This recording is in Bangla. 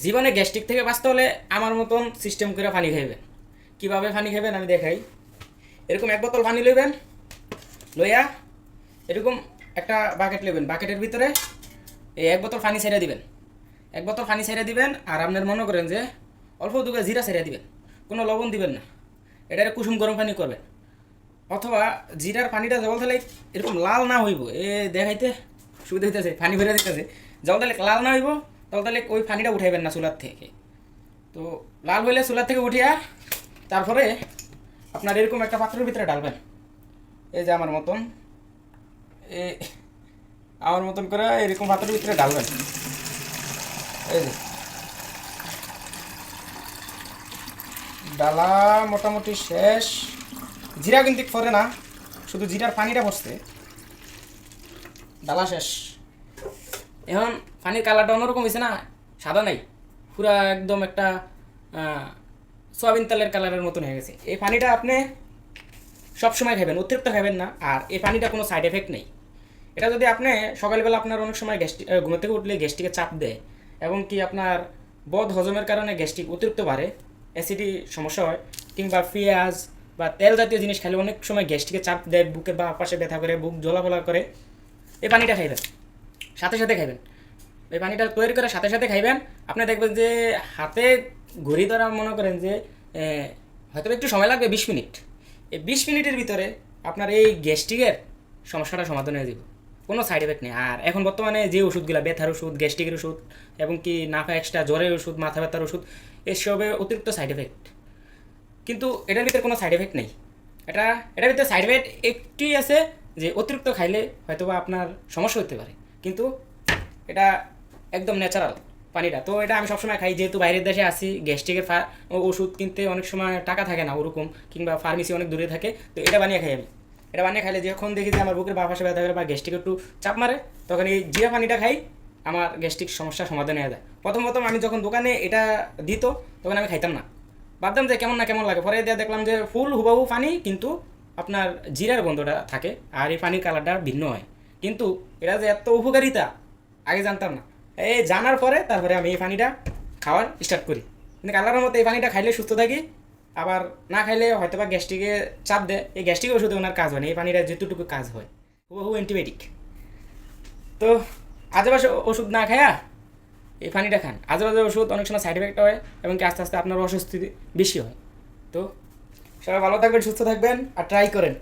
জীবনে গ্যাস্ট্রিক থেকে বাঁচতে হলে আমার মতন সিস্টেম করে পানি খাইবেন। কীভাবে পানি খাইবেন আমি দেখাই। এরকম এক বোতল পানি লইবেন, লইয়া এরকম একটা বাকেট নেবেন, বাকেটের ভিতরে এই এক বোতল পানি ছেড়ে দিবেন। এক বোতল পানি ছেড়ে দিবেন আর আপনার মনে করেন যে অল্প দুগে জিরা ছেড়ে দিবেন, কোনো লবণ দিবেন না। এটারে কুসুম গরম পানি করবেন, অথবা জিরার পানিটা জল তাহলে এরকম লাল না হইব, এ দেখাইতে সুবিধা হইতেছে, পানি ভরে দিতেছে। জল তাহলে লাল না হইব, তাহলে ওই পানিটা উঠাইবেন না চুলার থেকে। তো লাল হইলে চুলার থেকে উঠিয়া তারপরে আপনার এরকম একটা পাত্রের ভিতরে ঢালবেন। এই যে আমার মতন করে এরকম পাত্রের ভিতরে ঢালবেন। এই যে ডালা মোটামুটি শেষ। জিরা কিন্তু পরে না, শুধু জিরার পানিটা পড়ছে। ডালা শেষ। এখন পানির কালারটা অন্যরকম হয়েছে না, সাদা নাই, পুরা একদম একটা সয়াবিন তেলের কালারের মতন হয়ে গেছে। এই পানিটা আপনি সবসময় খাবেন, অতিরিক্ত খাবেন না। আর এই পানিটা কোনো সাইড এফেক্ট নেই। এটা যদি আপনি সকালবেলা আপনার অনেক সময় গ্যাস্ট্রিক, ঘুম থেকে উঠলে গ্যাস্ট্রিকের চাপ দেয়, এবং কি আপনার বদ হজমের কারণে গ্যাস্ট্রিক অতিরিক্ত বাড়ে, অ্যাসিডি সমস্যা হয়, কিংবা পেঁয়াজ বা তেল জাতীয় জিনিস খেলে অনেক সময় গ্যাস্ট্রিকের চাপ দেয়, বুকের বা পাশে ব্যথা করে, বুক জ্বলাফলা করে, এই পানিটা খাইবেন, সাথে সাথে খাইবেন। এই পানিটা তৈরি করে সাথে সাথে খাইবেন। আপনি দেখবেন যে হাতে ঘড়ি ধরা মনে করেন যে হয়তো একটু সময় লাগবে 20 মিনিট। এই 20 মিনিটের ভিতরে আপনার এই গ্যাস্ট্রিকের সমস্যাটা সমাধান হয়ে যাবে, কোনো সাইড এফেক্ট নেই। আর এখন বর্তমানে যে ওষুধগুলো, ব্যথার ওষুধ, গ্যাস্ট্রিকের ওষুধ, এবং কি নাফা এক্সট্রা, জ্বরের ওষুধ, মাথা ব্যথার ওষুধ, এসবে অতিরিক্ত সাইড এফেক্ট, কিন্তু এটার ভিতরে কোনো সাইড এফেক্ট নেই। এটার ভিতরে সাইড এফেক্ট একটি আছে, যে অতিরিক্ত খাইলে হয়তো বা আপনার সমস্যা হতে পারে, কিন্তু এটা একদম ন্যাচারাল পানিটা। তো এটা আমি সবসময় খাই, যেহেতু বাইরের দেশে আসি, গ্যাস্ট্রিকের ওষুধ কিনতে অনেক সময় টাকা থাকে না ওরকম, কিংবা ফার্মেসি অনেক দূরে থাকে। তো এটা বানিয়ে খাই আমি। এটা বানিয়ে খাইলে যখন দেখি যে আমার বুকের বা পাশে ব্যথা করে বা গ্যাস্ট্রিক একটু চাপ মারে, তখন এই জিরা পানিটা খাই, আমার গ্যাস্ট্রিক সমস্যার সমাধান হয়ে যায়। প্রথম প্রথম আমি যখন দোকানে এটা দিত, তখন আমি খাইতাম না, ভাবতাম যে কেমন না কেমন লাগে। পরে দিয়ে দেখলাম যে ফুল হুবাহু পানি, কিন্তু আপনার জিরার গন্ধটা থাকে, আর এই পানির কালারটা ভিন্ন হয়। কিন্তু এটা যে এত উপকারিতা আগে জানতাম না। এই জানার পরে তারপরে আমি এই পানিটা খাওয়ার স্টার্ট করি। কিন্তু আল্লাহর মতো এই পানিটা খাইলে সুস্থ থাকি, আবার না খাইলে হয়তো বা গ্যাস্ট্রিকে চাপ দেয়। এই গ্যাস্ট্রিক ওষুধে ওনার কাজ হয় না, এই পানিটা যেতটুকু কাজ হয় হুবহু অ্যান্টিবায়োটিক। তো আজেবাজে ওষুধ না খায়া এই পানিটা খান। আজেবাজে ওষুধ অনেক সময় সাইড এফেক্ট হয়, এবং কি আস্তে আস্তে আপনার অস্বস্তি বেশি হয়। তো সবাই ভালো থাকবেন, সুস্থ থাকবেন, আর ট্রাই করেন।